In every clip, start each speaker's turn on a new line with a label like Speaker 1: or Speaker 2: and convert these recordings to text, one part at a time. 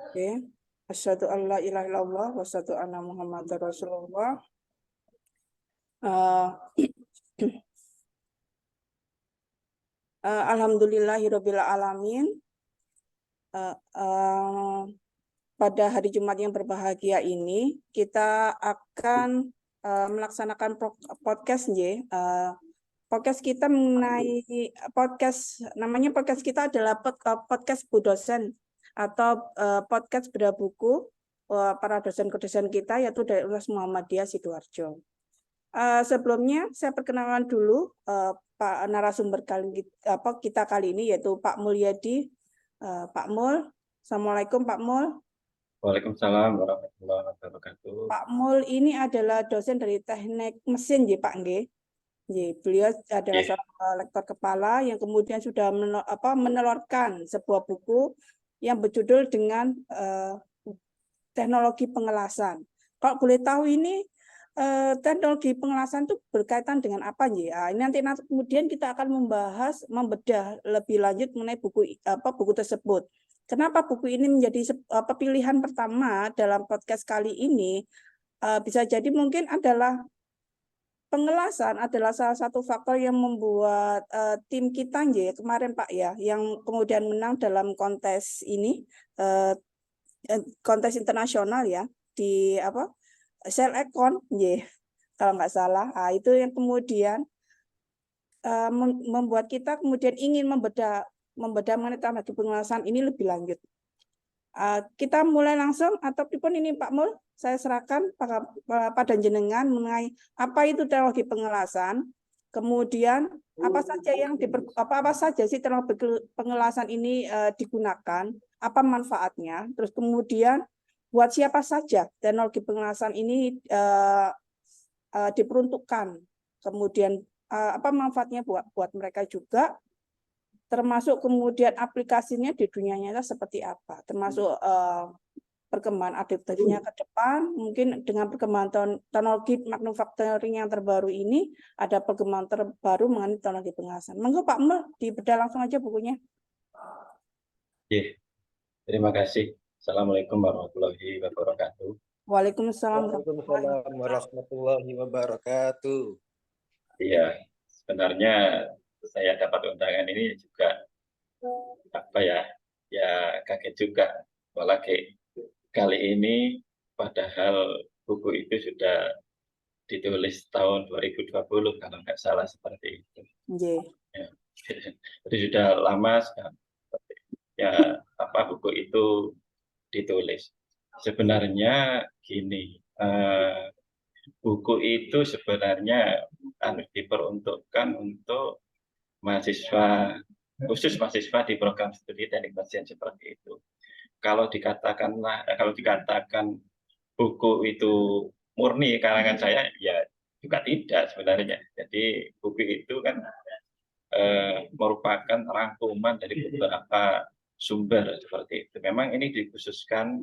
Speaker 1: Oke. Asyhadu an la ilaha illallah wa asyhadu anna Muhammadar Rasulullah. Eh, Alhamdulillahirabbil alamin. Eh, eh, Pada hari Jumat yang berbahagia ini kita akan melaksanakan podcast podcast kita mengenai namanya podcast kita adalah podcast Bu Dosen atau podcast Beda Buku para dosen-dosen kita yaitu dari Universitas Muhammadiyah Sidoarjo. Sebelumnya saya perkenalkan dulu Pak narasumber kita kali ini yaitu Pak Mulyadi. Pak Mul, Assalamualaikum Pak Mul.
Speaker 2: Waalaikumsalam warahmatullahi wabarakatuh.
Speaker 1: Pak Mul ini adalah dosen dari Teknik Mesin, ya Pak Nggih. Beliau adalah seorang lektor kepala yang kemudian sudah menelurkan sebuah buku yang berjudul dengan teknologi pengelasan. Kalau boleh tahu ini teknologi pengelasan itu berkaitan dengan apa ya? Ini nanti kemudian kita akan membedah lebih lanjut mengenai buku tersebut. Kenapa buku ini menjadi pilihan pertama dalam podcast kali ini? Bisa jadi mungkin adalah pengelasan adalah salah satu faktor yang membuat tim kita ya kemarin Pak ya, yang kemudian menang dalam kontes ini, kontes internasional ya di Selekon ya kalau nggak salah. Itu yang kemudian membuat kita kemudian ingin membedah mengenai teknologi pengelasan ini lebih lanjut. Kita mulai langsung ataupun ini Pak Mul, saya serahkan pada jenengan mengenai apa itu teknologi pengelasan, kemudian apa saja sih teknologi pengelasan ini digunakan, apa manfaatnya, terus kemudian buat siapa saja teknologi pengelasan ini diperuntukkan, kemudian apa manfaatnya buat mereka juga, termasuk kemudian aplikasinya di dunia nyata seperti apa, termasuk perkembangan adaptasinya ke depan. Mungkin dengan perkembangan teknologi manufacturing yang terbaru ini, ada perkembangan terbaru mengenai teknologi pengelasan. Monggo Pak Mul, dibedah langsung aja bukunya.
Speaker 2: Terima kasih. Assalamualaikum warahmatullahi wabarakatuh.
Speaker 1: Waalaikumsalam
Speaker 3: warahmatullahi wabarakatuh.
Speaker 2: Iya, sebenarnya saya dapat undangan ini juga kaget juga, apalagi kali ini padahal buku itu sudah ditulis tahun 2020 kalau nggak salah seperti itu. Ya. Jadi sudah lama sekali buku itu ditulis. Sebenarnya gini, buku itu sebenarnya diperuntukkan untuk mahasiswa, khusus mahasiswa di program studi teknik mesin seperti itu. Kalau dikatakan buku itu murni karangan saya, ya juga tidak sebenarnya. Jadi buku itu kan merupakan rangkuman dari beberapa sumber seperti itu. Memang ini dikhususkan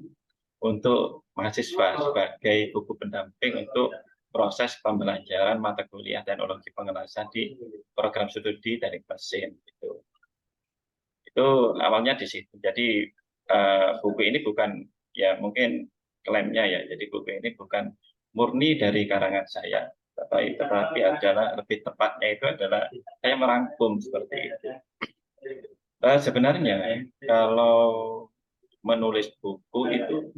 Speaker 2: untuk mahasiswa sebagai buku pendamping untuk proses pembelajaran mata kuliah teknologi pengelasan di program studi teknik mesin. Itu awalnya di situ. Jadi buku ini bukan, ya mungkin klaimnya ya, jadi buku ini bukan murni dari karangan saya, tetapi adalah lebih tepatnya itu adalah saya merangkum seperti itu. Sebenarnya kalau menulis buku itu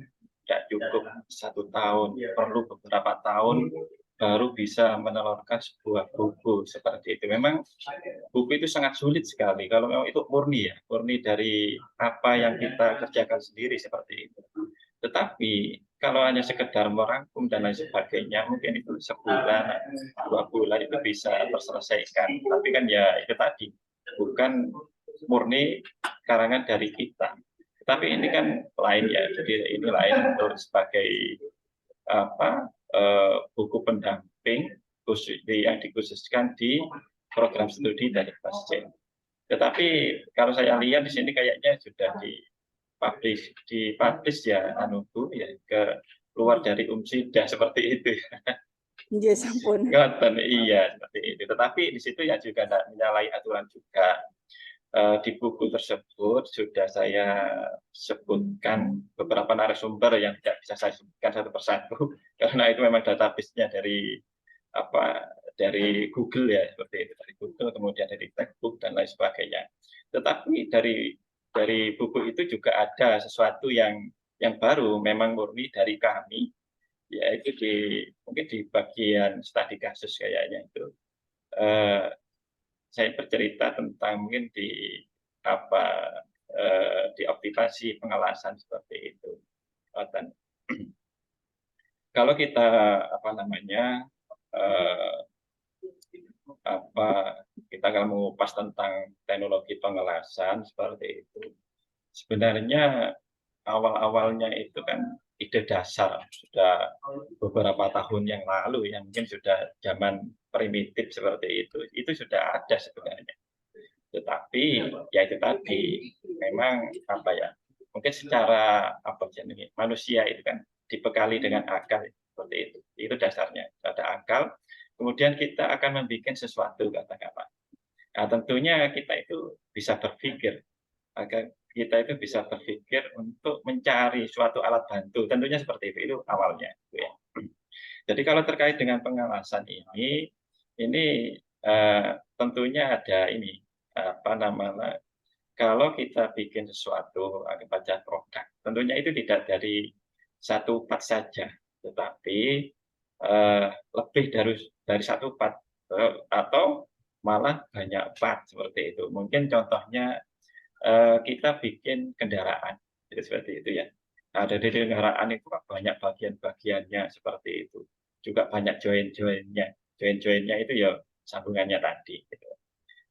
Speaker 2: tidak cukup 1 tahun, perlu beberapa tahun baru bisa menelurkan sebuah buku seperti itu. Memang buku itu sangat sulit sekali kalau memang itu murni dari apa yang kita kerjakan sendiri seperti itu. Tetapi kalau hanya sekedar merangkum dan lain sebagainya, mungkin itu sebulan, 2 bulan itu bisa terselesaikan. Tapi kan ya itu tadi, bukan murni karangan dari kita. Tapi ini kan lain ya, jadi ini lain untuk sebagai buku pendamping yang dikhususkan di program studi dari mesin. Tetapi kalau saya lihat di sini kayaknya sudah dipublish ya, keluar dari Umsida seperti itu.
Speaker 1: Iya, sampun.
Speaker 2: Iya, seperti itu. Tetapi di situ ya juga tidak menyalahi aturan juga. di buku tersebut sudah saya sebutkan beberapa narasumber yang tidak bisa saya sebutkan satu persatu karena itu memang database-nya dari Google ya, seperti itu, dari Google, kemudian dari textbook dan lain sebagainya. Tetapi dari buku itu juga ada sesuatu yang baru, memang murni dari kami, yaitu mungkin di bagian studi kasus kayaknya itu. Saya bercerita tentang mungkin di optimasi pengelasan seperti itu. Dan kalau kita kita kalau mengupas tentang teknologi pengelasan seperti itu, sebenarnya awal-awalnya itu kan ide dasar sudah beberapa tahun yang lalu, yang mungkin sudah zaman primitif seperti itu sudah ada sebenarnya. Tetapi ya itu tadi, memang mungkin secara manusia itu kan dibekali dengan akal seperti itu. Itu dasarnya, ada akal. Kemudian kita akan membuat sesuatu kata-kata. Nah, tentunya kita itu bisa berpikir, kita itu bisa berpikir untuk mencari suatu alat bantu. Tentunya seperti itu awalnya. Ya. Jadi kalau terkait dengan pengelasan ini tentunya ada kalau kita bikin sesuatu baca produk, tentunya itu tidak dari satu part saja, tetapi lebih dari satu part atau malah banyak part seperti itu. Mungkin contohnya kita bikin kendaraan, jadi seperti itu ya. Nah, dari kendaraan itu banyak bagian-bagiannya seperti itu. Juga banyak join-joinnya. Join-joinnya itu ya sambungannya tadi. Gitu.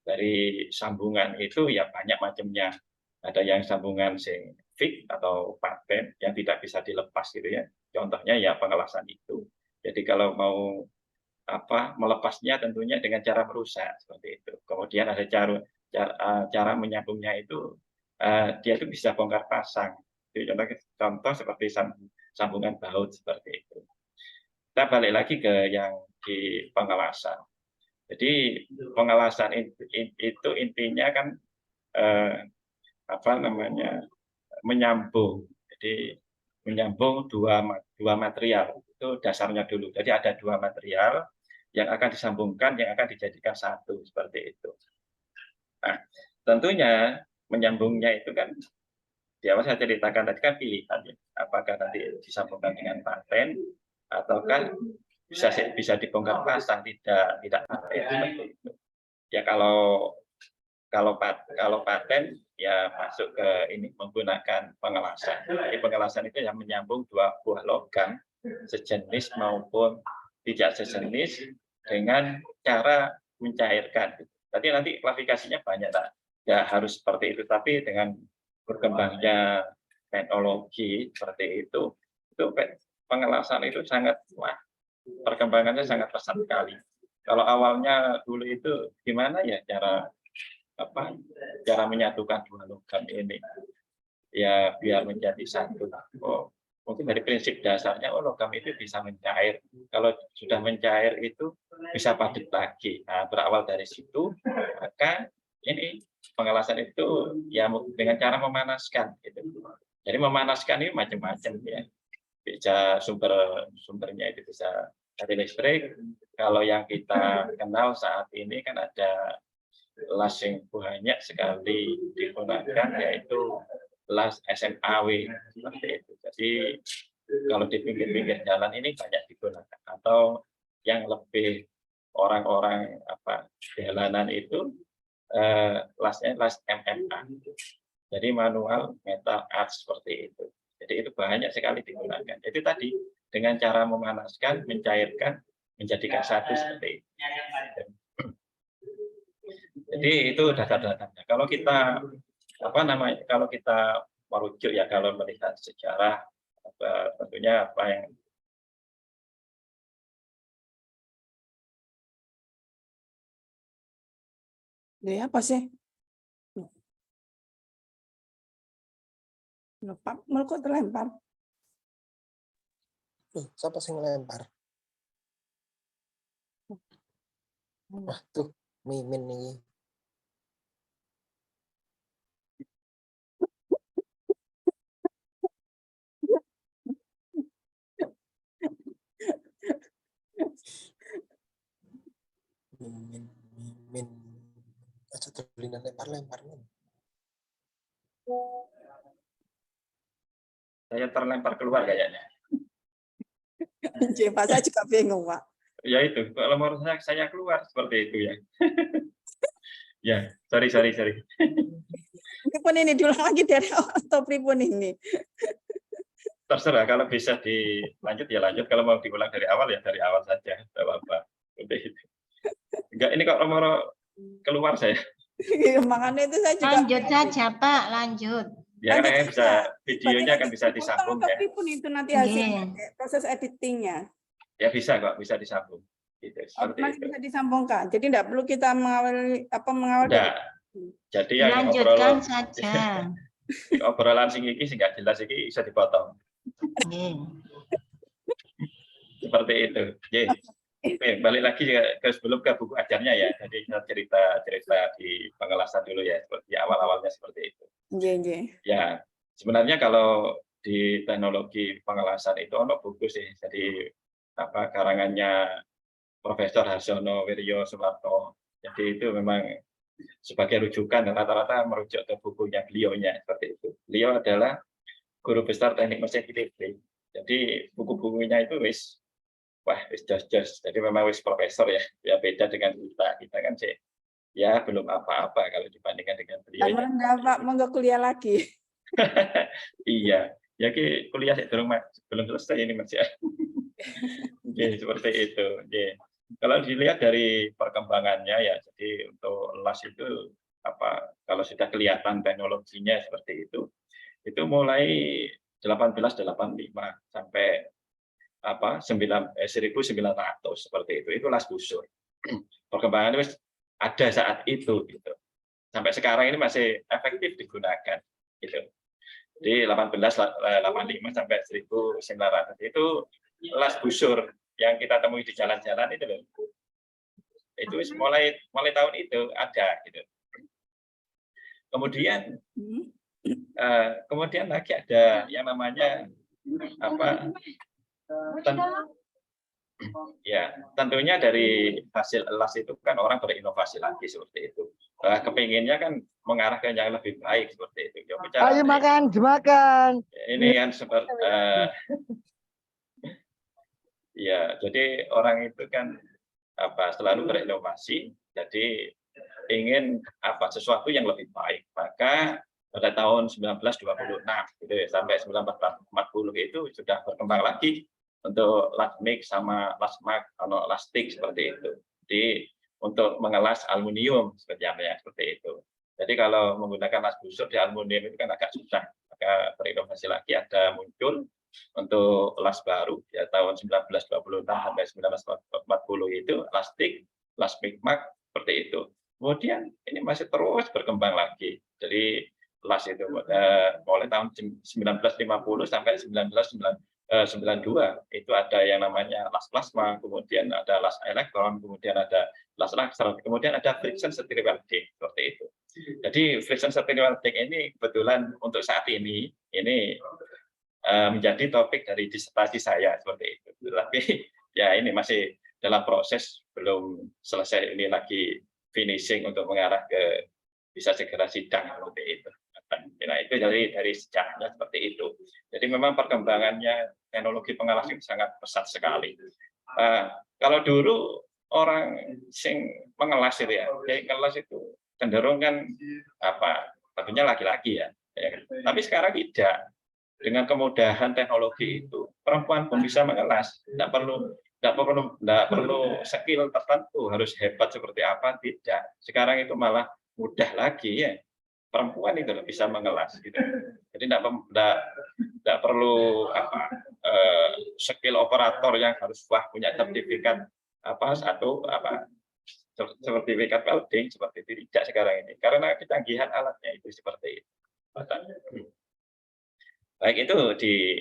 Speaker 2: Dari sambungan itu ya banyak macamnya. Ada yang sambungan sing fix atau paten yang tidak bisa dilepas gitu ya. Contohnya ya pengelasan itu. Jadi kalau mau melepasnya tentunya dengan cara merusak seperti itu. Kemudian ada cara menyambungnya itu dia itu bisa bongkar pasang. Contoh seperti sambungan baut seperti itu. Kita balik lagi ke yang di pengelasan. Jadi pengelasan itu intinya kan menyambung. Jadi menyambung dua material itu dasarnya dulu. Jadi ada dua material yang akan disambungkan, yang akan dijadikan satu seperti itu. Nah, tentunya menyambungnya itu kan di awal saya ceritakan tadi kan pilihan ya. Apakah nanti disambungkan dengan paten ataukah bisa dibongkar pasang tidak paten seperti itu. Ya kalau paten ya masuk ke ini menggunakan pengelasan. Jadi pengelasan itu yang menyambung dua buah logam sejenis maupun tidak sejenis dengan cara mencairkan. Tadi nanti klasifikasinya banyak, ya harus seperti itu. Tapi dengan berkembangnya teknologi seperti itu pengelasan itu perkembangannya sangat pesat sekali. Kalau awalnya dulu itu gimana ya cara menyatukan dua logam ini ya biar menjadi satu. Mungkin dari prinsip dasarnya logam itu bisa mencair. Kalau sudah mencair itu bisa padat lagi. Nah, berawal dari situ maka ini pengelasan itu ya dengan cara memanaskan gitu. Jadi memanaskan ini macam-macam ya. Bisa sumbernya itu bisa dari listrik. Kalau yang kita kenal saat ini kan ada las yang banyak sekali digunakan, yaitu las SMAW seperti itu. Jadi kalau di pinggir-pinggir jalan ini banyak digunakan, atau yang lebih orang-orang jalanan itu lasnya las MMA. Jadi manual metal art seperti itu. Jadi itu banyak sekali digunakan. Itu tadi dengan cara memanaskan, mencairkan, menjadikan satu seperti itu. Jadi itu dasar-dasarnya. Kalau kita kalau kita merujuk ya kalau melihat sejarah tentunya yang
Speaker 1: Ini apa sih? Lupa, kok terlempar.
Speaker 3: Siapa sih ngelempar? Wah, tuh Mimin nih. Belinan lempar-lempar.
Speaker 2: Saya terlempar keluar kayaknya.
Speaker 1: Pak, saya juga bingung, Pak.
Speaker 2: Ya itu, kalau menurut saya keluar seperti itu ya. Ya, sorry.
Speaker 1: Pripun ini diulang lagi dari awal atau pripun ini?
Speaker 2: Terserah, kalau bisa dilanjut ya lanjut, kalau mau diulang dari awal ya dari awal saja, tidak apa-apa. Seperti itu. Enggak, ini kok Romoro keluar saya.
Speaker 1: Makanya itu saya juga
Speaker 4: Lanjut saja, Pak, lanjut.
Speaker 2: Ya,
Speaker 1: lanjut
Speaker 2: karena bisa
Speaker 1: saja.
Speaker 2: videonya akan bisa
Speaker 1: Dipotong
Speaker 2: disambung
Speaker 1: atau
Speaker 2: ya.
Speaker 1: pripun itu nanti hasilnya,
Speaker 4: Nggih.
Speaker 1: proses editingnya.
Speaker 2: Ya bisa kok, bisa disambung. Gitu,
Speaker 1: Oh,
Speaker 2: seperti
Speaker 1: masih
Speaker 2: itu.
Speaker 1: bisa disambungkan. Jadi tidak perlu kita mengawal dari
Speaker 2: Enggak. Jadi yang
Speaker 4: Dilanjutkan saja.
Speaker 2: obrolan sing iki sing nggak jelas iki bisa dipotong.
Speaker 4: Nggih.
Speaker 2: Seperti itu. Oke. Oke, balik lagi ke sebelum ke buku ajarnya ya. Jadi kita cerita di pengelasan dulu ya, seperti awal-awalnya seperti itu.
Speaker 1: Nggih.
Speaker 2: Ya, sebenarnya kalau di teknologi pengelasan itu ono buku sih. Jadi karangannya Profesor Harsono Wiryo Sumarto. Jadi itu memang sebagai rujukan rata-rata merujuk ke bukunya beliaunya seperti itu. Beliau adalah guru besar teknik mesin listrik. Jadi buku-bukunya itu wis jos. Jadi memang wis profesor ya. Ya beda dengan kita kan sih. Ya belum apa-apa kalau dibandingkan dengan beliau.
Speaker 1: Merendah, Pak, monggo kuliah lagi.
Speaker 2: Iya, ya kuliah belum selesai ini Mas ya. Oke, seperti itu. Oke. Kalau dilihat dari perkembangannya ya, jadi untuk LAS itu kalau sudah kelihatan teknologinya seperti itu mulai 1885 sampai 1900 seperti itu LAS busur. Perkembangannya ada saat itu gitu. Sampai sekarang ini masih efektif digunakan gitu. Di 1885 sampai 1900 itu LAS busur yang kita temui di jalan-jalan itu loh. Itu mulai tahun itu ada gitu. Kemudian lagi ada yang namanya tentunya dari hasil LAS itu kan orang berinovasi lagi seperti itu. Kepinginnya kan mengarah ke yang lebih baik seperti itu.
Speaker 5: Ayo makan, dimakan.
Speaker 2: Ini kan seperti ya, jadi orang itu kan selalu berinovasi, jadi ingin sesuatu yang lebih baik. Maka pada tahun 1926 gitu ya, sampai 1940 itu sudah berkembang lagi untuk lasmik sama lasmak atau lastik seperti itu. Jadi untuk mengelas aluminium seperti itu. Jadi kalau menggunakan las busur di aluminium itu kan agak susah. Maka berinovasi lagi ada muncul untuk las baru ya tahun 1926 sampai 1940 itu las mikmak seperti itu. Kemudian ini masih terus berkembang lagi. Jadi las itu mulai tahun 1950 sampai 1992 itu ada yang namanya las plasma, kemudian ada las elektron, kemudian ada las laser, kemudian ada friction stir welding seperti itu. Jadi friction stir welding ini kebetulan untuk saat ini menjadi topik dari disertasi saya seperti itu. Tetapi ya ini masih dalam proses, belum selesai, ini lagi finishing untuk mengarah ke bisa segera sidang seperti itu. Nah itu dari sejarahnya seperti itu. Jadi memang perkembangannya teknologi pengelasan sangat pesat sekali. Kalau dulu orang sing mengelas itu ya, mengelas itu cenderung kan tentunya laki-laki ya. Tapi sekarang tidak. Dengan kemudahan teknologi itu, perempuan pun bisa mengelas. Tidak perlu skill tertentu, harus hebat seperti apa, tidak. Sekarang itu malah mudah lagi ya. Perempuan itu bisa mengelas gitu. Jadi tidak perlu skill operator yang harus punya sertifikat sertifikat welding seperti itu, tidak sekarang ini. Karena kecanggihan alatnya itu seperti itu. Baik, itu di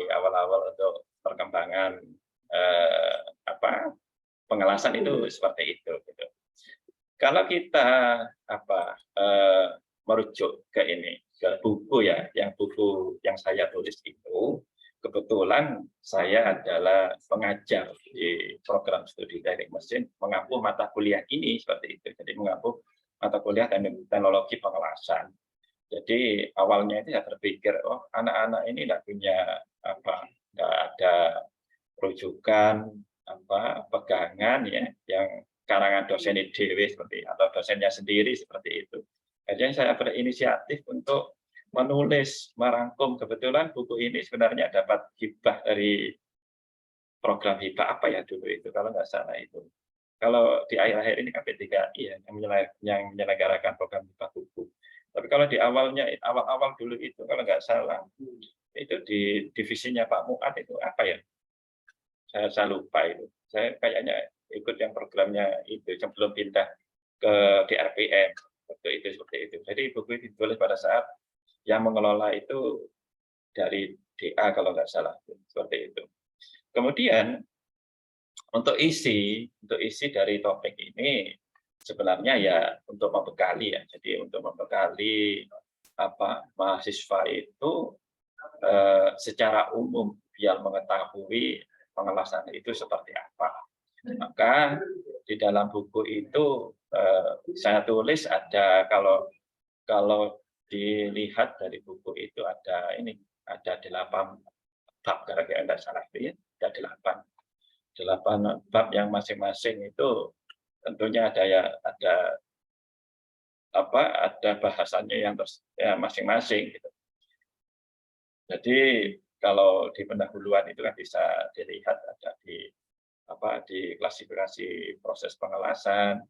Speaker 2: awal-awal untuk perkembangan pengelasan itu seperti itu gitu. Kalau kita merujuk ke buku ya, buku yang saya tulis itu, kebetulan saya adalah pengajar di program studi teknik mesin, mengampu mata kuliah ini seperti itu. Jadi mengampu mata kuliah teknologi pengelasan. Jadi awalnya itu saya berpikir, oh anak-anak ini tidak punya tidak ada rujukan pegangan ya yang karangan dosen dewe seperti atau dosennya sendiri seperti itu. Jadi saya berinisiatif untuk menulis, merangkum. Kebetulan buku ini sebenarnya dapat hibah dari program hibah apa ya dulu itu, kalau nggak salah itu. Kalau di akhir-akhir ini kan P3I ya yang menyelenggarakan program hibah buku. Tapi kalau di awal-awal dulu itu kalau nggak salah itu di divisinya Pak Muat itu apa ya? Saya lupa itu. Saya kayaknya ikut yang programnya itu sebelum pindah ke DRPM waktu itu seperti itu. Jadi buku itu ditulis pada saat yang mengelola itu dari DA kalau nggak salah seperti itu. Kemudian untuk isi dari topik ini sebenarnya ya untuk membekali ya. Jadi untuk membekali mahasiswa itu secara umum biar mengetahui pengelasan itu seperti apa. Maka di dalam buku itu saya tulis ada kalau dilihat dari buku itu ada 8 bab kira-kira tidak salah itu ya, ada 8 bab yang masing-masing itu tentunya ada bahasannya yang masing-masing gitu. Jadi kalau di pendahuluan itu kan bisa dilihat ada di klasifikasi proses pengelasan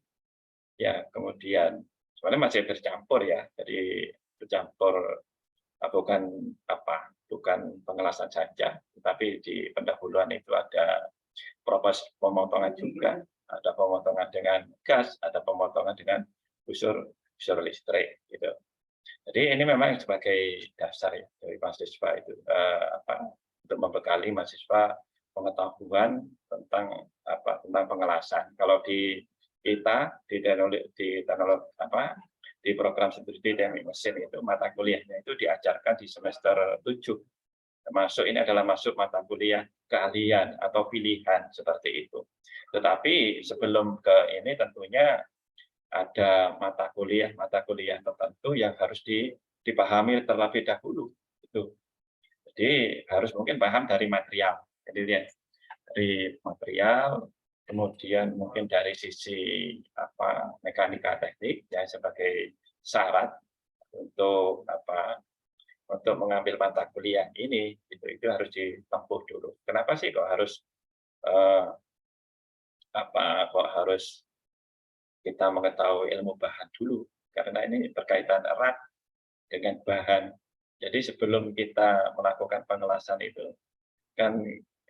Speaker 2: ya, kemudian sebenarnya masih bercampur ya, jadi bercampur bukan pengelasan saja, tetapi di pendahuluan itu ada proses pemotongan juga, ada pemotongan dengan gas, ada pemotongan dengan busur listrik gitu. Jadi ini memang sebagai dasar ya dari mahasiswa itu untuk membekali mahasiswa pengetahuan tentang pengelasan. Kalau di kita di program studi teknik mesin itu mata kuliahnya itu diajarkan di semester 7. Termasuk ini adalah masuk mata kuliah keahlian atau pilihan seperti itu. Tetapi sebelum ke ini tentunya ada mata kuliah tertentu yang harus dipahami terlebih dahulu. Jadi harus mungkin paham dari material. Jadi dari material, kemudian mungkin dari sisi mekanika teknik ya sebagai syarat untuk mengambil mata kuliah ini itu harus ditempuh dulu. Kenapa sih kok harus kita mengetahui ilmu bahan dulu? Karena ini berkaitan erat dengan bahan. Jadi sebelum kita melakukan pengelasan itu kan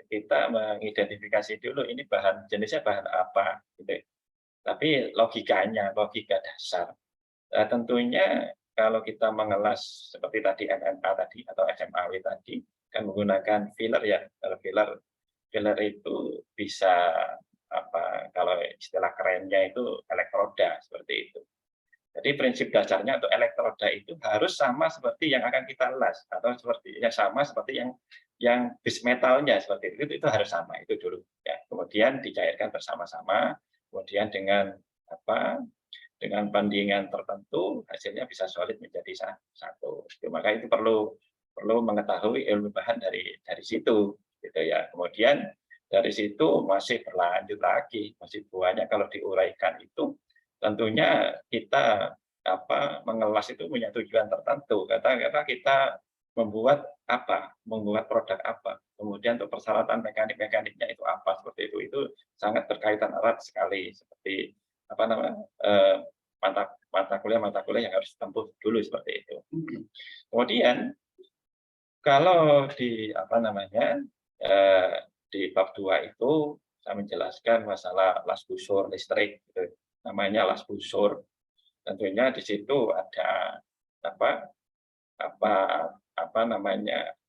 Speaker 2: kita mengidentifikasi dulu ini jenisnya bahan apa gitu. Tapi logika dasar. Tentunya kalau kita mengelas seperti tadi MMA tadi atau SMAW tadi kan menggunakan filler ya. Kalau filler itu bisa kalau istilah kerennya itu elektroda seperti itu. Jadi prinsip dasarnya untuk elektroda itu harus sama seperti yang akan kita las atau sama seperti yang bis metalnya seperti itu harus sama itu dulu ya. Kemudian dicairkan bersama-sama, kemudian dengan bandingan tertentu hasilnya bisa solid menjadi satu. Maka itu perlu mengetahui ilmu bahan dari situ gitu ya. Kemudian dari situ masih berlanjut lagi, masih banyak kalau diuraikan itu tentunya kita mengelas itu punya tujuan tertentu. Karena kita membuat produk apa, kemudian untuk persyaratan mekaniknya itu apa, seperti itu sangat berkaitan erat sekali seperti mata kuliah yang harus ditempuh dulu seperti itu. Kemudian kalau di di bab 2 itu saya menjelaskan masalah las busur listrik, gitu. Namanya las busur. Tentunya di situ ada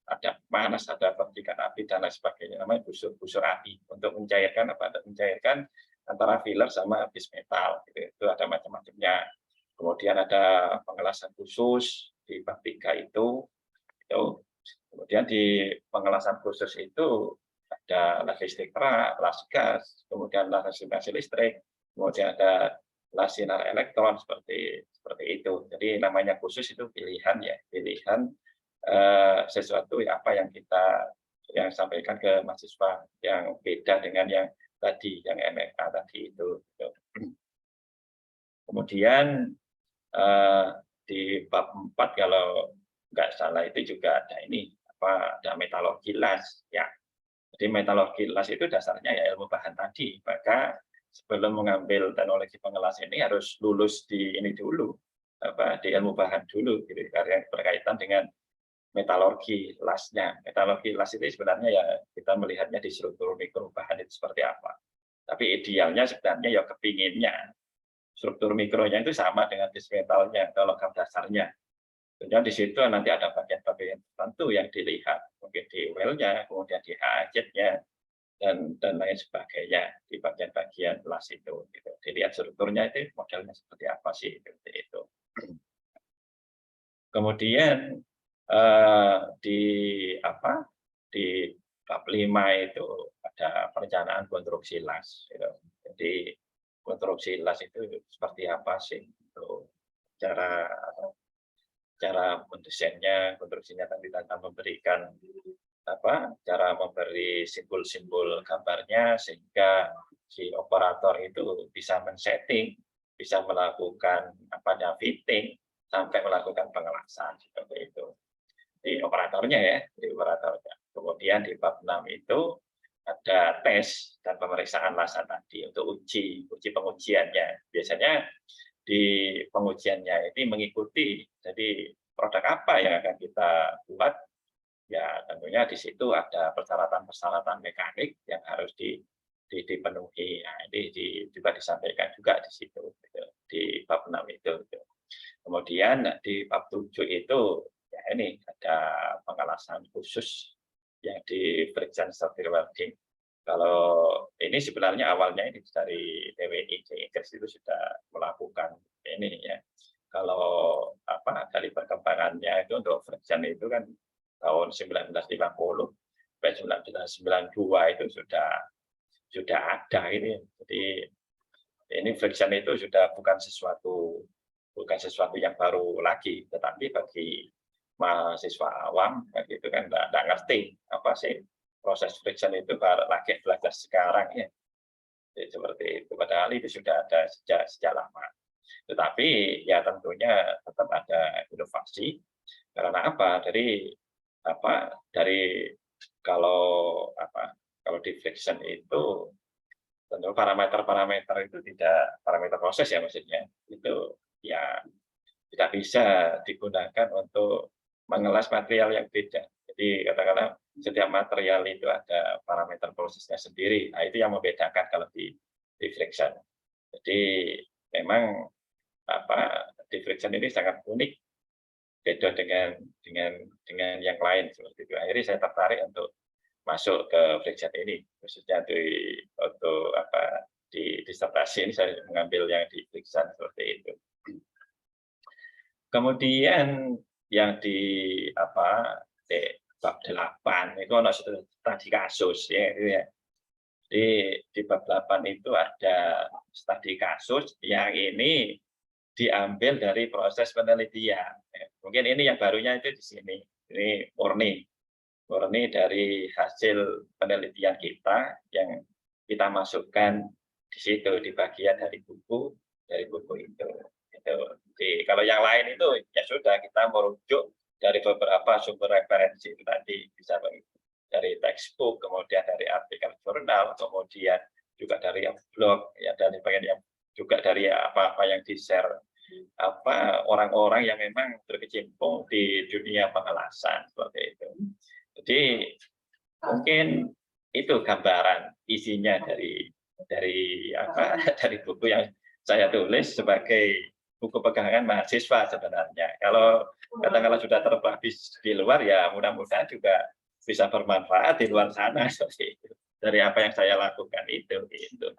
Speaker 2: ada panas, ada percikan api dan lain sebagainya. Namanya busur api untuk mencairkan antara filler sama bis metal. Gitu. Itu ada macam-macamnya. Kemudian ada pengelasan khusus di bab 3 itu. Kemudian di pengelasan khusus itu ada las listrik kerak, las gas, kemudian las resistasi listrik, kemudian ada las sinar elektron seperti itu. Jadi namanya khusus itu pilihan ya, pilihan sesuatu apa yang kita sampaikan ke mahasiswa yang beda dengan yang tadi, yang MFA tadi itu. Kemudian di bab 4 kalau nggak salah itu juga ada ada metalurgi las ya. Jadi metalurgi las itu dasarnya ya ilmu bahan tadi. Maka sebelum mengambil teknologi pengelas ini harus lulus di ini dulu, di ilmu bahan dulu, gitu, karena berkaitan dengan metalurgi lasnya. Metalurgi las itu sebenarnya ya kita melihatnya di struktur mikro bahan itu seperti apa. Tapi idealnya sebenarnya ya kepinginnya struktur mikronya itu sama dengan dismetalnya, logam dasarnya. Tentunya di situ nanti ada bagian-bagian tertentu yang dilihat, mungkin di well-nya, kemudian di HZ-nya, dan lain sebagainya di bagian-bagian las itu. Gitu. Dilihat strukturnya itu modelnya seperti apa sih seperti itu. Kemudian di bab 5 itu ada perencanaan konstruksi las. Gitu. Jadi konstruksi las itu seperti apa sih? Itu cara mendesainnya, konstruksinya tadi akan memberikan cara memberi simbol-simbol gambarnya sehingga si operator itu bisa men-setting, bisa melakukan fitting sampai melakukan pengelasan seperti itu. Di operatornya ya, di operatornya. Kemudian di bab 6 itu ada tes dan pemeriksaan lasan tadi untuk uji pengujiannya. Biasanya di pengujiannya ini mengikuti, jadi produk apa yang akan kita buat, ya tentunya di situ ada persyaratan-persyaratan mekanik yang harus dipenuhi. Nah, ini juga disampaikan juga di situ, gitu, di bab 6 itu. Gitu. Kemudian di bab 7 itu, ya ini ada pengelasan khusus yang di friction stirring welding. Kalau ini sebenarnya awalnya ini dari TWI di Inggris itu sudah melakukan ini ya. Kalau dari perkembangannya itu untuk friction itu kan tahun 1950 sampai 1992 itu sudah ada ini. Jadi ini friction itu sudah bukan sesuatu yang baru lagi, tetapi bagi mahasiswa awam gitu kan nggak ngerti apa sih proses friction itu baru lagi belajar sekarang ya. Jadi, seperti itu padahal itu sudah ada sejak lama. Tetapi ya tentunya tetap ada inovasi karena dari kalau di friction itu tentu parameter itu tidak parameter proses ya maksudnya itu ya tidak bisa digunakan untuk mengelas material yang beda. Jadi katakanlah setiap material itu ada parameter prosesnya sendiri. Nah, itu yang membedakan kalau di friction. Jadi memang di friction ini sangat unik, beda dengan yang lain seperti itu. Akhirnya saya tertarik untuk masuk ke friction ini, khususnya untuk di disertasi ini saya mengambil yang di friction seperti itu. Kemudian yang di bab 8 itu ada studi kasus ya itu ya. Di bab 8 itu ada studi kasus yang ini diambil dari proses penelitian. Mungkin ini yang barunya itu di sini. Ini murni dari hasil penelitian kita yang kita masukkan di situ di bagian dari buku itu. Jadi, kalau yang lain itu ya sudah kita merujuk dari beberapa sumber referensi itu tadi bisa dari textbook, kemudian dari artikel jurnal, kemudian juga dari blog ya dari bagian yang juga dari apa yang di-share orang-orang yang memang berkecimpung di dunia pengelasan seperti itu. Jadi mungkin itu gambaran isinya dari buku yang saya tulis sebagai buku pegangan mahasiswa sebenarnya. Kalau katakanlah sudah terpublish di luar ya mudah-mudahan juga bisa bermanfaat di luar sana seperti itu. Dari apa yang saya lakukan itu gitu.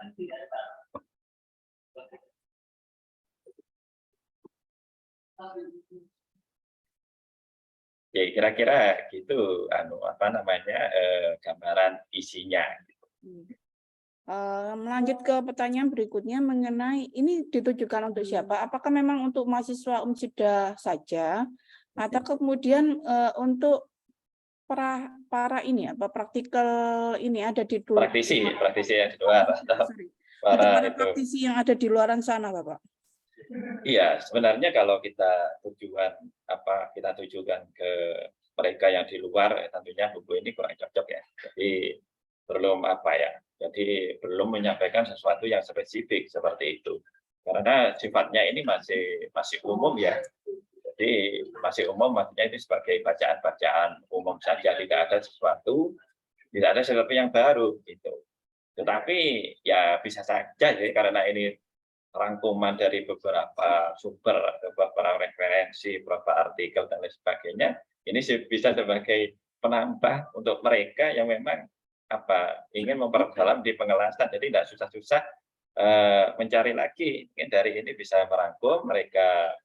Speaker 2: Ya kira-kira gitu gambaran isinya gitu.
Speaker 1: Melanjut ke pertanyaan berikutnya mengenai ini ditujukan untuk siapa? Apakah memang untuk mahasiswa UMSIDA saja atau kemudian untuk para ini praktikal ini ada di
Speaker 2: praktisi yang di luar atau
Speaker 1: sorry, untuk
Speaker 2: para
Speaker 1: para
Speaker 2: itu.
Speaker 1: praktisi yang ada di luaran sana, Bapak?
Speaker 2: Iya, sebenarnya kalau kita kita tujukan ke mereka yang di luar, tentunya buku ini kurang cocok ya. Jadi belum menyampaikan sesuatu yang spesifik seperti itu. Karena sifatnya ini masih umum ya. Jadi masih umum, maksudnya itu sebagai bacaan-bacaan umum saja, tidak ada sesuatu yang baru gitu. Tetapi ya bisa saja ya, karena ini rangkuman dari beberapa sumber, beberapa referensi, beberapa artikel dan lain sebagainya, ini bisa sebagai penambah untuk mereka yang memang ingin memperdalam di pengelasan, jadi tidak susah-susah mencari lagi. Mungkin dari ini bisa merangkum mereka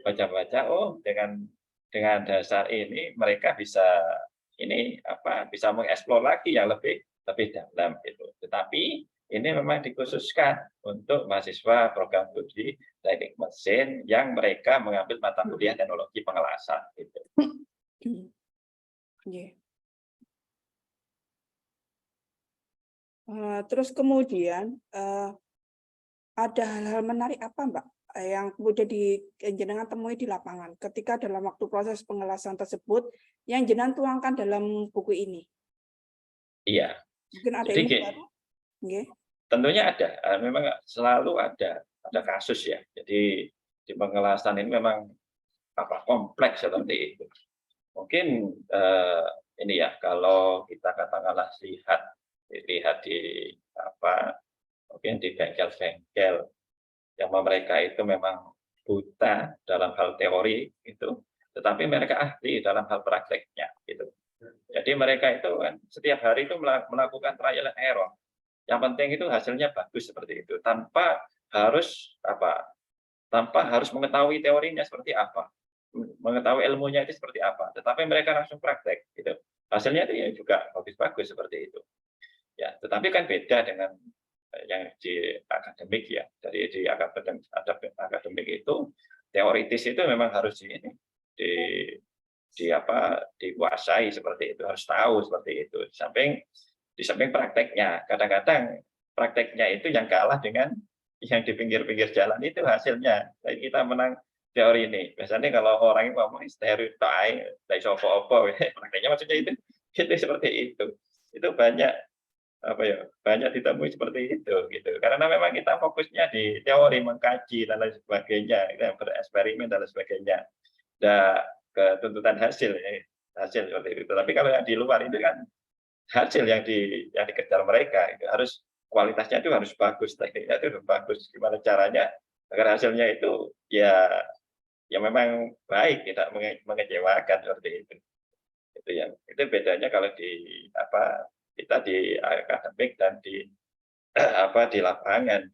Speaker 2: baca-baca, dengan dasar ini mereka bisa bisa mengeksplor lagi yang lebih dalam gitu. Tetapi ini memang dikhususkan untuk mahasiswa program studi teknik mesin yang mereka mengambil mata kuliah teknologi pengelasan gitu.
Speaker 1: Terus kemudian ada hal-hal menarik apa, Mbak, yang kemudian jenengan temui di lapangan ketika dalam waktu proses pengelasan tersebut yang jenengan tuangkan dalam buku ini?
Speaker 2: Iya.
Speaker 1: Mungkin ada
Speaker 2: Jadi,
Speaker 1: ini baru?
Speaker 2: tentunya ada, memang selalu ada kasus ya. Jadi di pengelasan ini memang kompleks seperti itu. Mungkin ini ya, kalau kita katakanlah lihat di mungkin di bengkel-bengkel yang mereka itu memang buta dalam hal teori itu, tetapi mereka ahli dalam hal prakteknya gitu. Jadi mereka itu kan setiap hari itu melakukan trial and error. Yang penting itu hasilnya bagus seperti itu, tanpa harus mengetahui teorinya seperti apa, mengetahui ilmunya itu seperti apa, tetapi mereka langsung praktek gitu. Hasilnya itu ya juga bagus-bagus seperti itu. Ya, tetapi kan beda dengan yang di akademik ya. Jadi di akademik itu teoritis itu memang harus dikuasai seperti itu, harus tahu seperti itu. Di samping prakteknya, kadang-kadang prakteknya itu yang kalah dengan yang di pinggir-pinggir jalan itu hasilnya. Jadi kita menang teori ini. Biasanya kalau orang itu ngomong stereotype, dari sopo-opo, prakteknya maksudnya itu seperti itu. Itu banyak ditemui seperti itu gitu. Karena memang kita fokusnya di teori, mengkaji dan lain sebagainya, kita bereksperimen dan lain sebagainya. Dan ketuntutan hasil seperti itu. Tapi kalau yang di luar itu kan hasil yang dikejar mereka itu harus kualitasnya itu harus bagus, tekniknya itu harus bagus. Gimana caranya agar hasilnya itu ya memang baik, tidak mengecewakan seperti itu. Itu bedanya kalau kita di akademik dan di lapangan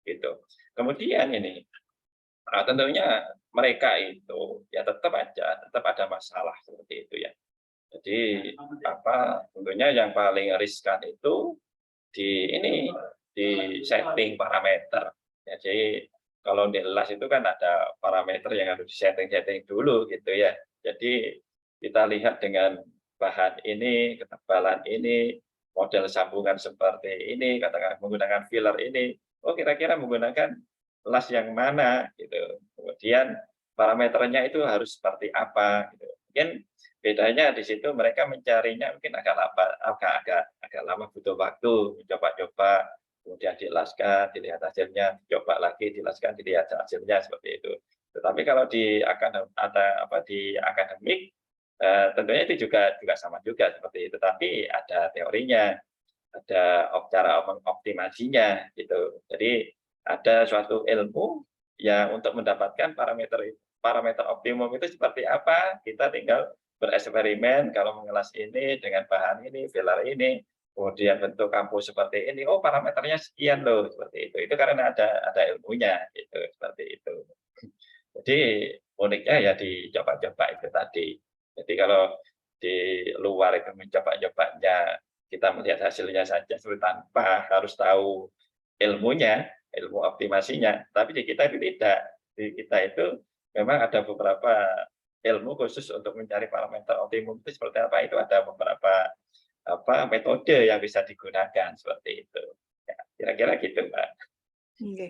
Speaker 2: gitu. Kemudian ini tentunya mereka itu ya tetap ada masalah seperti itu ya. Jadi tentunya yang paling riskan itu di setting parameter. Jadi kalau di las itu kan ada parameter yang harus disetting dulu gitu ya. Jadi kita lihat dengan bahan ini, ketebalan ini, model sambungan seperti ini, katakan menggunakan filler ini, kira-kira menggunakan las yang mana gitu. Kemudian parameternya itu harus seperti apa gitu. Mungkin bedanya di situ mereka mencarinya mungkin agak lama butuh waktu, mencoba-coba, kemudian dilaskan, dilihat hasilnya, coba lagi dilaskan, dilihat hasilnya seperti itu. Tetapi kalau di akademik tentunya itu juga sama juga seperti itu, tapi ada teorinya, ada cara mengoptimasinya gitu. Jadi ada suatu ilmu yang untuk mendapatkan parameter optimum itu seperti apa, kita tinggal bereksperimen kalau mengelas ini dengan bahan ini, filler ini, kemudian bentuk kampus seperti ini, parameternya sekian loh, seperti itu. Itu karena ada ilmunya gitu, seperti itu. Jadi uniknya ya dicoba-coba itu tadi. Jadi kalau di luar itu mencoba-cobanya kita melihat hasilnya saja tanpa harus tahu ilmunya, ilmu optimasinya. Tapi di kita itu tidak. Di kita itu memang ada beberapa ilmu khusus untuk mencari parameter optimum itu seperti apa. Itu ada beberapa metode yang bisa digunakan seperti itu. Ya, kira-kira gitu, Mbak.
Speaker 1: Oke.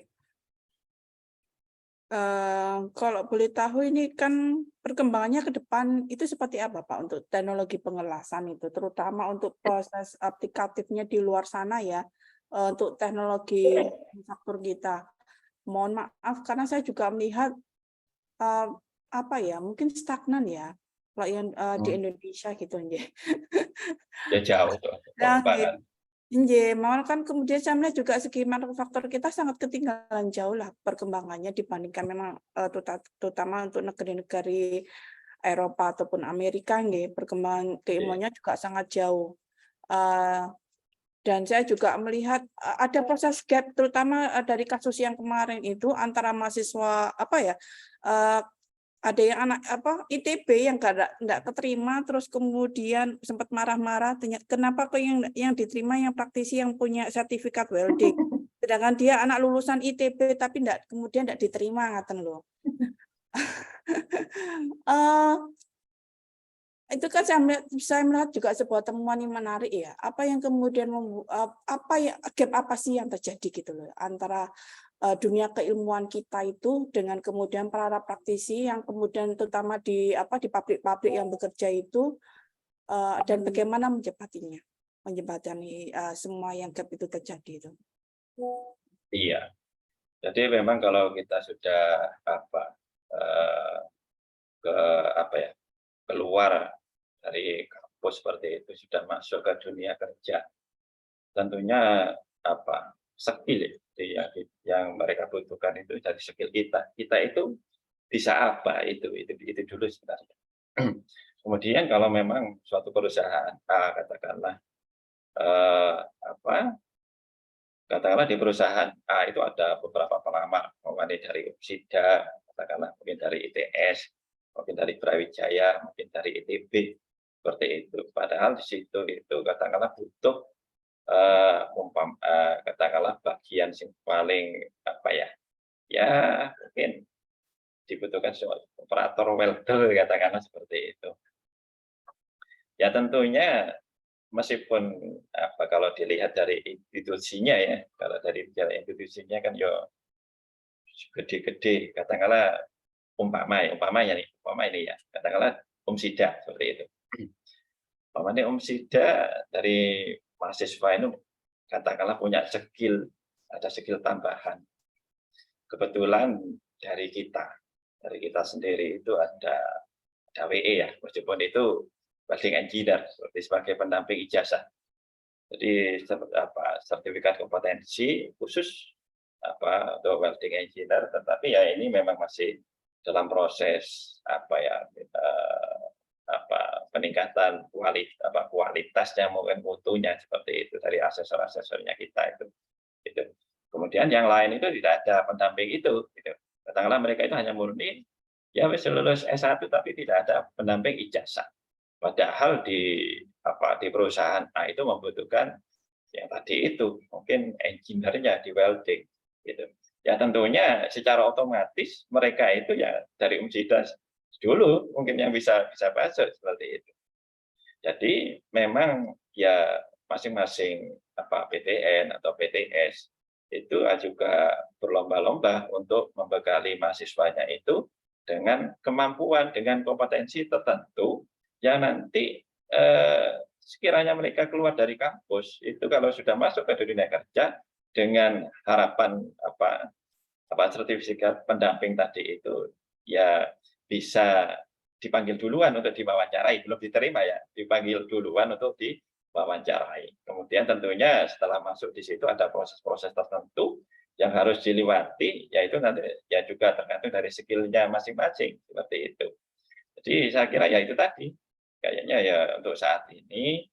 Speaker 1: Kalau boleh tahu ini kan perkembangannya ke depan itu seperti apa Pak untuk teknologi pengelasan itu, terutama untuk proses aplikatifnya di luar sana ya, untuk teknologi manufaktur kita. Mohon maaf karena saya juga melihat apa ya, mungkin stagnan ya kalau yang di Indonesia gitu nggih.
Speaker 2: Ya jauh tuh.
Speaker 1: Nah, nggih, malah kan kemudian saya melihat juga segi manufaktur kita sangat ketinggalan jauh lah perkembangannya dibandingkan memang terutama untuk negeri-negeri Eropa ataupun Amerika nggih, perkembangan keilmuannya juga sangat jauh. Dan saya juga melihat ada proses gap terutama dari kasus yang kemarin itu antara mahasiswa ada yang anak ITB yang nggak keterima terus kemudian sempat marah-marah kenapa kok yang diterima yang praktisi yang punya sertifikat welding sedangkan dia anak lulusan ITB tapi kemudian nggak diterima ngaten loh. Itu kan saya melihat juga sebuah temuan yang menarik ya. Apa yang kemudian gap apa sih yang terjadi gitu loh antara dunia keilmuan kita itu dengan kemudian para praktisi yang kemudian terutama di pabrik-pabrik yang bekerja itu dan bagaimana menjembatani semua yang gap itu terjadi itu.
Speaker 2: Iya. Jadi memang kalau kita sudah keluar dari kampus seperti itu sudah masuk ke dunia kerja, tentunya skill yang mereka butuhkan itu dari skill kita itu bisa apa itu dulu sebenarnya. Kemudian kalau memang suatu perusahaan katakanlah di perusahaan A itu ada beberapa pelamar, mungkin dari Upsida, katakanlah mungkin dari ITS, mungkin dari Brawijaya, mungkin dari ITB, seperti itu. Padahal di situ itu katakanlah butuh katakanlah bagian yang paling mungkin dibutuhkan operator welder katakanlah seperti itu. Ya tentunya meskipun kalau dilihat dari institusinya ya, kalau dari institusinya kan gede-gede katakanlah umpama ini ya katakanlah Umsida seperti itu. Umpamanya Umsida dari mahasiswa itu katakanlah punya ada skill tambahan. Kebetulan dari kita sendiri itu ada WE ya, meskipun itu welding engineer sebagai pendamping ijazah. Jadi sertifikat kompetensi khusus untuk welding engineer, tetapi ya ini memang masih dalam proses peningkatan kualitasnya mungkin mutunya seperti itu dari asesor-asesornya kita itu. Kemudian yang lain itu tidak ada pendamping itu. Katakanlah mereka itu hanya murni ya wis lulus S1 tapi tidak ada pendamping ijazah. Padahal di perusahaan itu membutuhkan yang tadi itu mungkin engineer-nya di welding gitu. Ya tentunya secara otomatis mereka itu ya dari Umsida dulu mungkin yang bisa masuk seperti itu. Jadi memang ya masing-masing PTN atau PTS itu juga berlomba-lomba untuk membekali mahasiswanya itu dengan kemampuan, dengan kompetensi tertentu yang nanti sekiranya mereka keluar dari kampus itu kalau sudah masuk ke dunia kerja dengan harapan sertifikat pendamping tadi itu ya bisa dipanggil duluan untuk diwawancarai, belum diterima ya, dipanggil duluan untuk diwawancarai. Kemudian tentunya setelah masuk di situ ada proses-proses tertentu yang harus dilewati, yaitu nanti ya juga tergantung dari skillnya masing-masing seperti itu. Jadi saya kira ya itu tadi, kayaknya ya untuk saat ini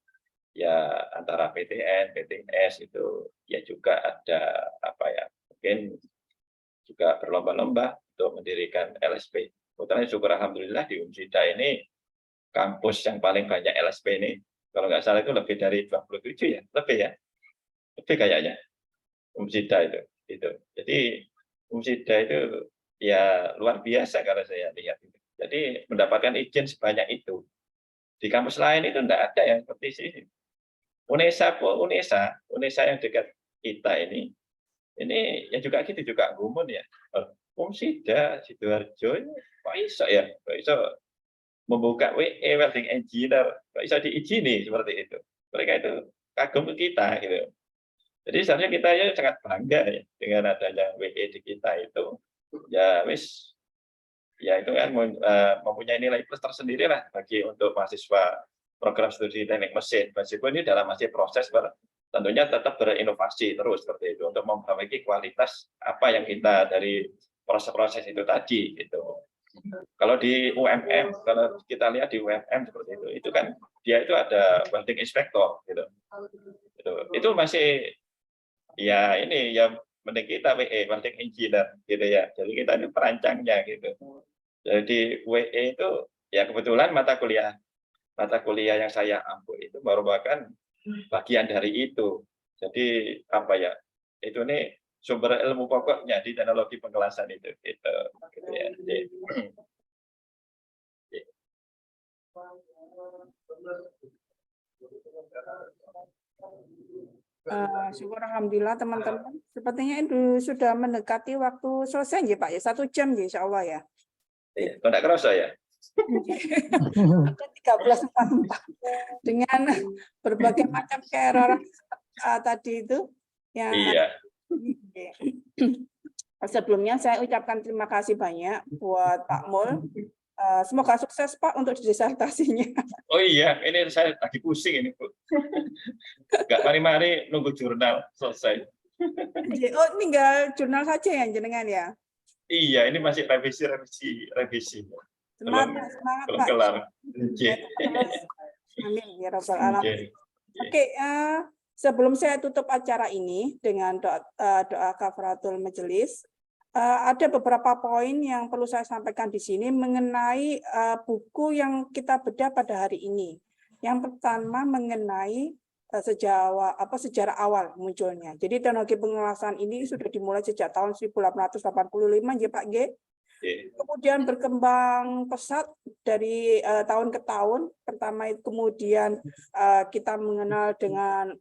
Speaker 2: ya antara PTN, PTS itu ya juga ada mungkin juga berlomba-lomba untuk mendirikan LSP. Kebetulan syukur alhamdulillah di Umsida ini kampus yang paling banyak LSP ini Kalau nggak salah itu lebih dari 27 ya, lebih kayaknya Umsida itu. Jadi Umsida itu ya luar biasa kalau saya lihat. Jadi mendapatkan izin sebanyak itu. Di kampus lain itu enggak ada yang seperti sini. UNESA yang dekat kita ini ya juga gitu juga gumun ya. Umsida Sidoarjo kok iso ya? Kok iso membuka WE welding engineer, kok bisa diizini seperti itu. Mereka itu kagum ke kita gitu. Jadi sebenarnya kita ya sangat bangga ya dengan adanya WE di kita itu. Ya wis, ya itu kan mempunyai nilai plus tersendiri lah bagi untuk mahasiswa program studi teknik mesin. Meskipun ini dalam masih proses tentunya tetap berinovasi terus seperti itu untuk memperbaiki kualitas apa yang kita dari proses-proses itu tadi gitu. Kalau di UMM, kalau kita lihat di UMM seperti itu kan dia itu ada welding inspector gitu. Itu masih ya ini ya mending kita WE welding engineer gitu ya. Jadi kita ini perancangnya gitu. Jadi WE itu ya kebetulan mata kuliah yang saya ambil itu merupakan bagian dari itu. Jadi apa ya? Itu nih sumber ilmu pokoknya di teknologi pengelasan itu gitu ya.
Speaker 1: Syukur alhamdulillah teman-teman. Sepertinya itu sudah mendekati waktu selesai ya Pak ya, 1 jam ya insya Allah ya.
Speaker 2: Iya, kok enggak kerasa ya?
Speaker 1: 13.44 dengan berbagai macam error tadi itu yang
Speaker 2: Iya.
Speaker 1: Sebelumnya saya ucapkan terima kasih banyak buat Pak Mul. Semoga sukses Pak untuk disertasinya.
Speaker 2: Oh iya, ini saya lagi pusing ini Bu. Enggak mari-mari nunggu jurnal selesai.
Speaker 1: Oh, tinggal jurnal saja yang jenengan ya.
Speaker 2: Iya, ini masih revisi.
Speaker 1: Semangat
Speaker 2: belum
Speaker 1: Pak.
Speaker 2: kelar.
Speaker 1: Amin ya rabbal alamin. Oke, sebelum saya tutup acara ini dengan doa kafaratul majelis, ada beberapa poin yang perlu saya sampaikan di sini mengenai buku yang kita bedah pada hari ini. Yang pertama mengenai sejarah awal munculnya. Jadi teknologi pengelasan ini sudah dimulai sejak tahun 1885 ya Pak G. Kemudian berkembang pesat dari tahun ke tahun. Pertama itu kemudian kita mengenal dengan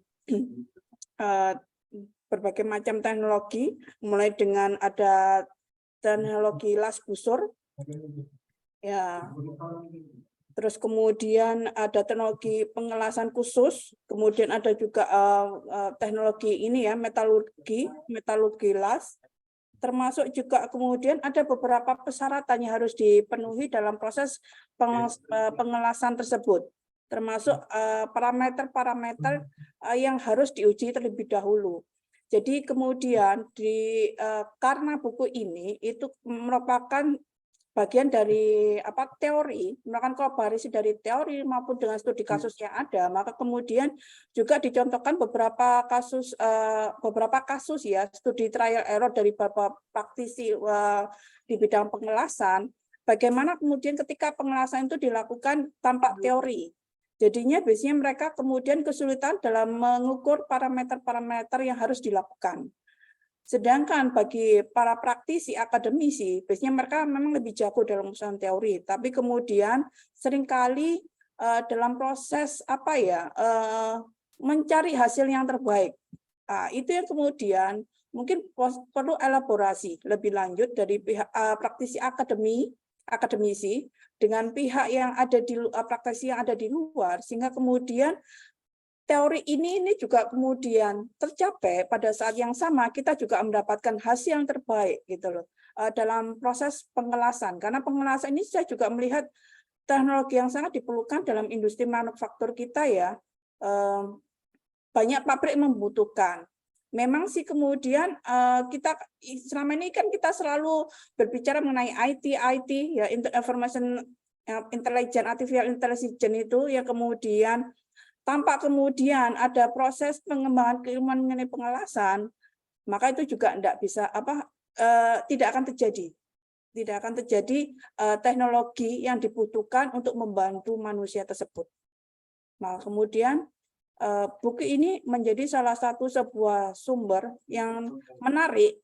Speaker 1: berbagai macam teknologi, mulai dengan ada teknologi las busur, ya. Terus kemudian ada teknologi pengelasan khusus, kemudian ada juga teknologi ini ya metalurgi las. Termasuk juga kemudian ada beberapa persyaratan yang harus dipenuhi dalam proses pengelasan tersebut, termasuk parameter-parameter yang harus diuji terlebih dahulu. Jadi kemudian karena buku ini itu merupakan bagian dari teori, merupakan kolaborasi dari teori maupun dengan studi kasus yang ada, maka kemudian juga dicontohkan beberapa kasus ya, studi trial error dari beberapa praktisi di bidang pengelasan, bagaimana kemudian ketika pengelasan itu dilakukan tanpa teori. Jadinya biasanya mereka kemudian kesulitan dalam mengukur parameter-parameter yang harus dilakukan. Sedangkan bagi para praktisi akademisi, biasanya mereka memang lebih jago dalam urusan teori, tapi kemudian seringkali dalam proses mencari hasil yang terbaik. Itu yang kemudian mungkin perlu elaborasi lebih lanjut dari pihak praktisi akademisi dengan pihak yang ada di praktisi yang ada di luar, sehingga kemudian teori ini juga kemudian tercapai pada saat yang sama kita juga mendapatkan hasil yang terbaik gitu loh dalam proses pengelasan, karena pengelasan ini saya juga melihat teknologi yang sangat diperlukan dalam industri manufaktur kita ya. Banyak pabrik membutuhkan. Memang sih kemudian kita selama ini kan kita selalu berbicara mengenai IT ya, information intelligence, artificial intelligence itu yang kemudian tanpa kemudian ada proses pengembangan keilmuan mengenai pengelasan, maka itu juga tidak akan terjadi. Tidak akan terjadi teknologi yang dibutuhkan untuk membantu manusia tersebut. Nah, kemudian buku ini menjadi salah satu sebuah sumber yang menarik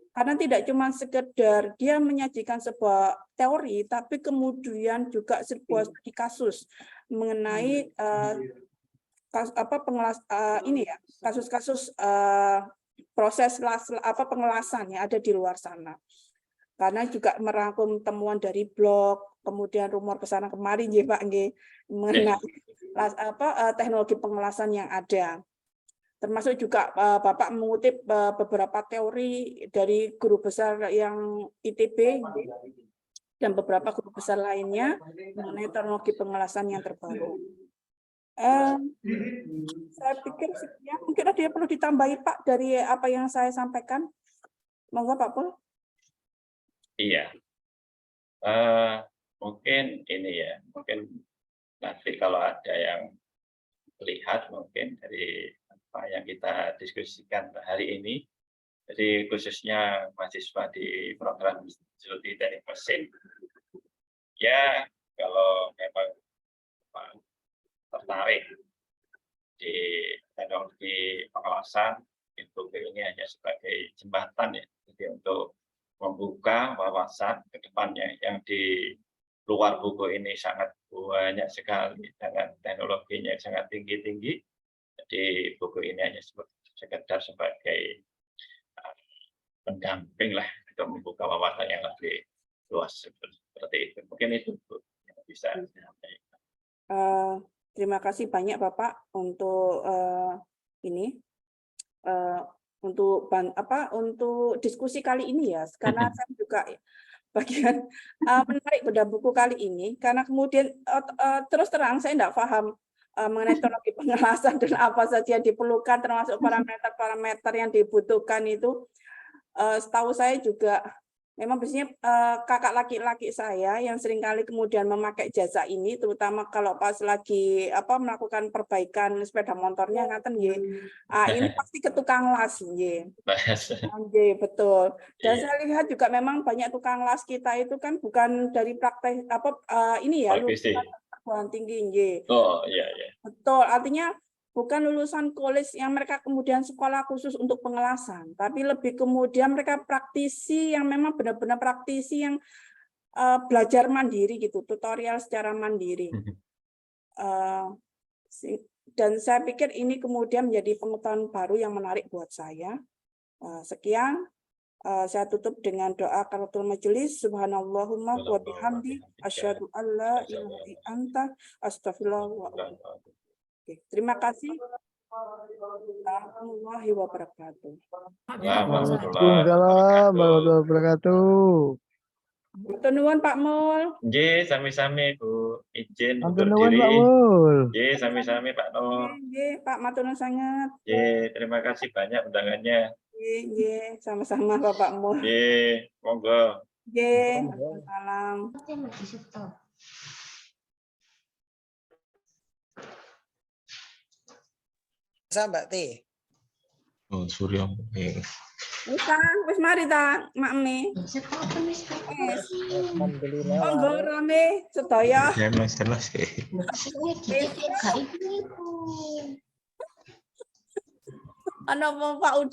Speaker 1: karena tidak cuma sekedar dia menyajikan sebuah teori, tapi kemudian juga sebuah studi kasus mengenai kasus-kasus proses pengelasan yang ada di luar sana. Karena juga merangkum temuan dari blog, kemudian rumor kesana kemari, ya Pak, mengenai teknologi pengelasan yang ada. Termasuk juga Bapak mengutip beberapa teori dari guru besar yang ITB dan beberapa guru besar lainnya mengenai teknologi pengelasan yang terbaru. Saya pikir sekian. Mungkin ada yang perlu ditambahi Pak dari apa yang saya sampaikan. Monggo Pak Pul.
Speaker 2: Iya. Mungkin ini ya, mungkin nanti kalau ada yang lihat mungkin dari apa yang kita diskusikan hari ini, jadi khususnya mahasiswa di program studi teknik mesin, ya kalau memang tertarik di teknologi pengelasan, itu ini hanya sebagai jembatan ya, jadi untuk membuka wawasan ke depannya yang di luar buku ini sangat banyak sekali dengan teknologinya sangat tinggi-tinggi. Jadi buku ini hanya sekedar sebagai pendamping lah untuk membuka wawasan yang lebih luas seperti itu. Mungkin itu yang bisa saya sampaikan.
Speaker 1: Terima kasih banyak Bapak untuk untuk diskusi kali ini ya, karena saya juga bagian menarik pada buku kali ini karena kemudian terus terang saya tidak paham mengenai teknologi pengelasan dan apa saja yang diperlukan, termasuk parameter-parameter yang dibutuhkan itu. Setahu saya juga memang biasanya kakak laki-laki saya yang seringkali kemudian memakai jasa ini, terutama kalau pas lagi melakukan perbaikan sepeda motornya, ngaten nggih. Ini pasti ke tukang las nggih. Nggih, betul. Dan saya lihat juga memang banyak tukang las kita itu kan bukan dari praktek lulusan perguruan tinggi nggih.
Speaker 2: Oh iya iya.
Speaker 1: Betul, artinya bukan lulusan college yang mereka kemudian sekolah khusus untuk pengelasan, tapi lebih kemudian mereka praktisi yang memang benar-benar praktisi yang belajar mandiri gitu, tutorial secara mandiri. Dan saya pikir ini kemudian menjadi pengetahuan baru yang menarik buat saya. Sekian, saya tutup dengan doa kafaratul majelis. Subhanallahumma wa bihamdi asyhadu an la ilaha illa anta astaghfirullah wa atubu ilaik. Oke, terima kasih. Warahmatullahi wabarakatuh.
Speaker 5: Waalaikumsalam warahmatullahi wabarakatuh.
Speaker 1: Matur nuwun Pak Mul.
Speaker 2: Nggih, sami-sami Bu. Izin
Speaker 5: Matur
Speaker 2: undur
Speaker 5: nuwun
Speaker 2: diri.
Speaker 5: Pak Mul.
Speaker 2: Nggih, sami-sami Pak Nur.
Speaker 1: Nggih, Pak matur nuwun sangat.
Speaker 2: Nggih, terima kasih banyak undangannya.
Speaker 1: Nggih, sama-sama Bapak Mul.
Speaker 2: Nggih, monggo.
Speaker 1: Nggih, salam.
Speaker 4: Di stop.
Speaker 3: Mbak T.
Speaker 6: Oh, Surya.
Speaker 1: Wis mari ta, Makme.
Speaker 4: Stop wis
Speaker 3: Alhamdulillah.
Speaker 1: Monggo rame sedaya.
Speaker 6: Ya, Mas, terus.
Speaker 4: Gak ibu.
Speaker 1: Ana apa Pak Udi?